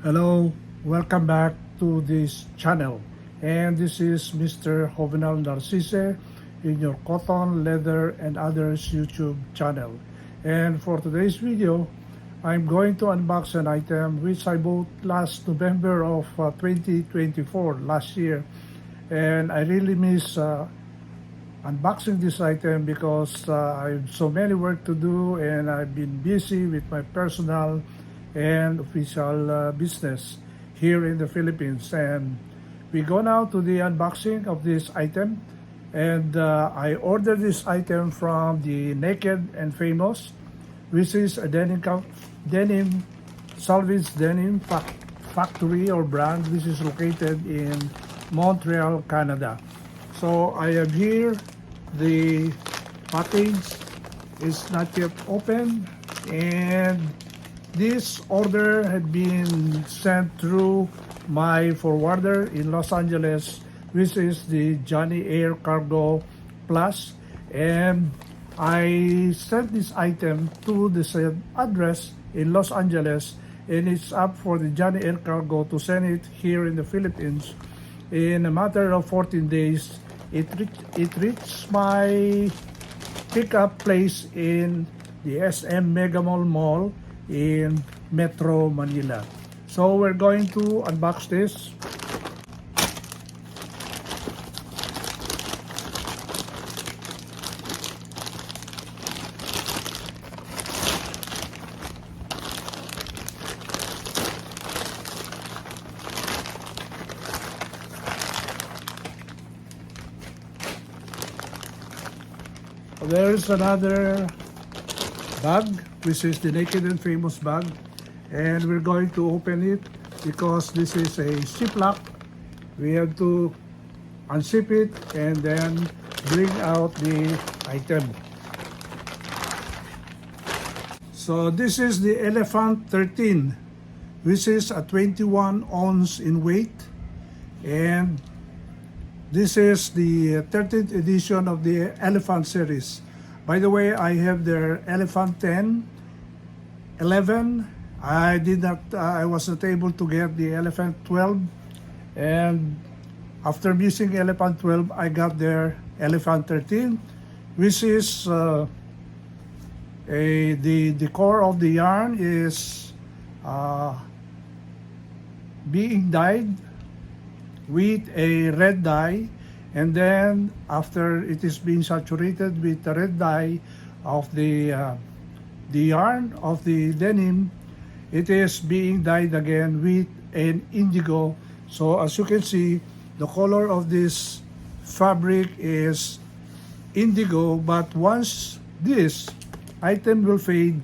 Hello, welcome back to this channel. And this is Mr. Jovenal Narcisse in your Cotton, Leather and Others YouTube channel. And for today's video, I'm going to unbox an item which I bought last November of 2024, last year. And I really miss unboxing this item because I have so many work to do and I've been busy with my personal and official business here in the Philippines. And we go now to the unboxing of this item. And I ordered this item from the Naked and Famous, which is a denim Selvedge denim factory or brand, which is located in Montreal, Canada. So I have here the package is not yet open, and this order had been sent through my forwarder in Los Angeles, which is the Johnny Air Cargo Plus, and I sent this item to the said address in Los Angeles, and it's up for the Johnny Air Cargo to send it here in the Philippines. In a matter of 14 days, it reached my pickup place in the SM Mega Mall in Metro Manila. So we're going to unbox this. There's another bag, which is the Naked and Famous bag, and we're going to open it because this is a ziplock. We have to unzip it and then bring out the item. So this is the Elephant 13, which is a 21 ounce in weight, and this is the 13th edition of the Elephant series. By the way, I have their Elephant 10, 11. I was not able to get the Elephant 12. And after missing Elephant 12, I got their Elephant 13, which is the core of the yarn is being dyed with a red dye, and then after it is being saturated with the red dye of the yarn of the denim, it is being dyed again with an indigo. So as you can see, the color of this fabric is indigo, but once this item will fade,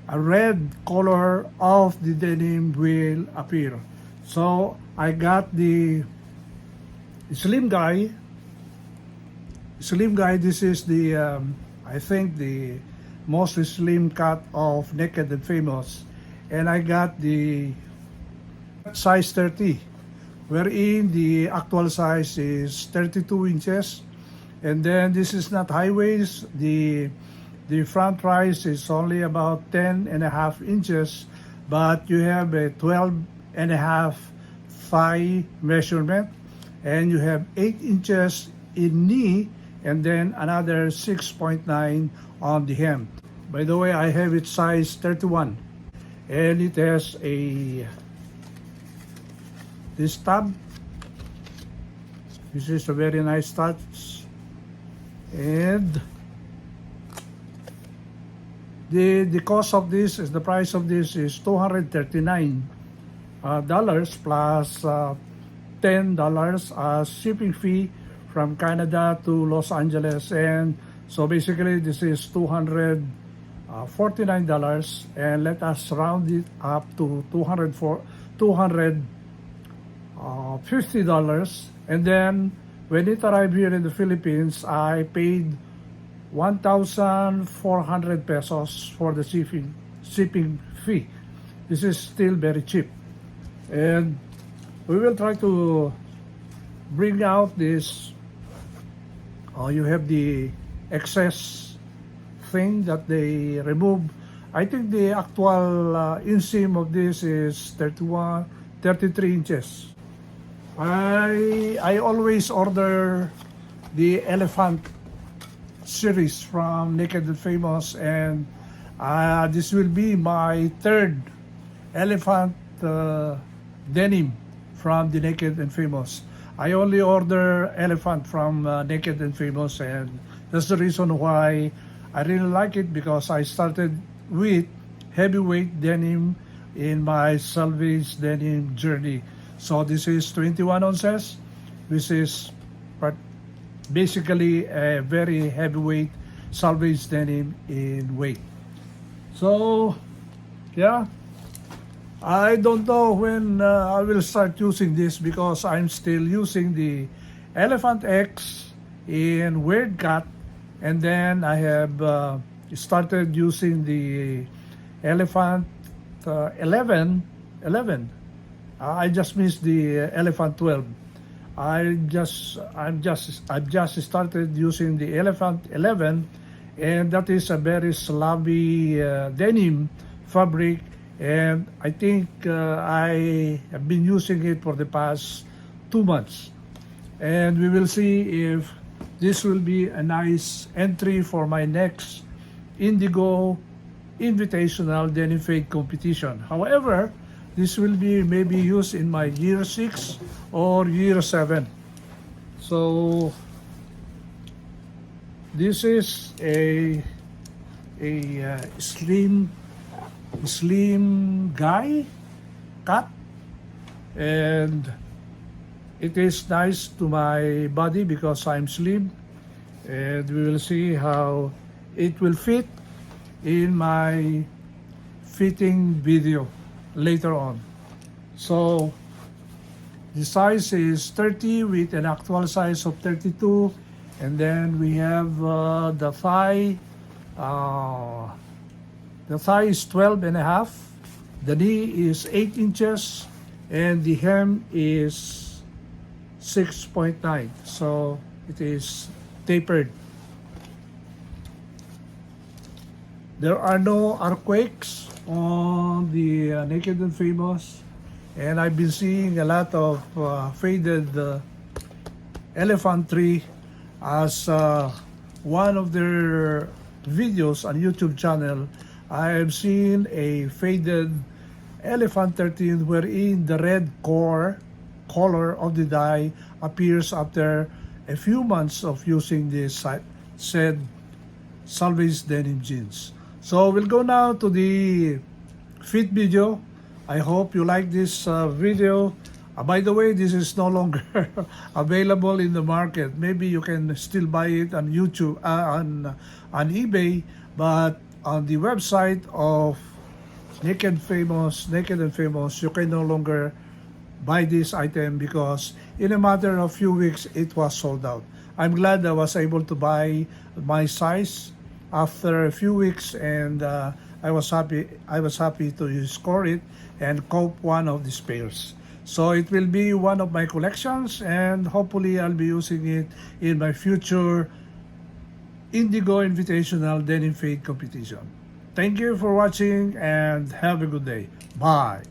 a red color of the denim will appear. So I got the slim guy. This is the I think the most slim cut of Naked and Famous, and I got the size 30, wherein the actual size is 32 inches, and then this is not high waist. The front rise is only about 10.5 inches, but you have a 12.5 thigh measurement, and you have 8 inches in knee, and then another 6.9 on the hem. By the way, I have it size 31, and it has this tab. This is a very nice touch, and the cost of this is, the price of this is $239 plus $10 as shipping fee from Canada to Los Angeles. And so basically this is $249, and let us round it up to $250. And then when it arrived here in the Philippines, I paid 1,400 pesos for the shipping fee. This is still very cheap, and we will try to bring out this. You have the excess thing that they remove. I think the actual inseam of this is 31, 33 inches. I always order the elephant series from Naked and Famous, and this will be my third elephant denim from the Naked and Famous. I only order elephant from Naked and Famous, and that's the reason why I really like it, because I started with heavyweight denim in my Selvedge denim journey. So this is 21 ounces, which is basically a very heavyweight Selvedge denim in weight. So yeah, I don't know when I will start using this, because I'm still using the Elephant X in weird cut, and then I have started using the Elephant 11. I just missed the Elephant 12. I've just started using the Elephant 11, and that is a very slabby denim fabric, and I think I have been using it for the past 2 months, and we will see if this will be a nice entry for my next Indigo Invitational Denim Fade competition. However, this will be maybe used in my year 6 or year 7. So this is a slim guy cut, and it is nice to my body because I'm slim, and we will see how it will fit in my fitting video later on. So the size is 30 with an actual size of 32, and then we have the thigh. The thigh is 12 and a half, the knee is 8 inches, and the hem is 6.9, so it is tapered. There are no earthquakes on the Naked and Famous, and I've been seeing a lot of faded elephant tree as one of their videos on YouTube channel. I have seen a faded elephant 13 wherein the red color of the dye appears after a few months of using this said Selvedge denim jeans. So we'll go now to the fit video. I hope you like this video. By the way, this is no longer available in the market. Maybe you can still buy it on YouTube, on eBay, but on the website of Naked and Famous, you can no longer buy this item because in a matter of few weeks it was sold out. I'm glad I was able to buy my size after a few weeks, and I was happy to score it and cope one of these pairs. So it will be one of my collections, and hopefully I'll be using it in my future Indigo Invitational Denim Fade competition. Thank you for watching and have a good day. Bye.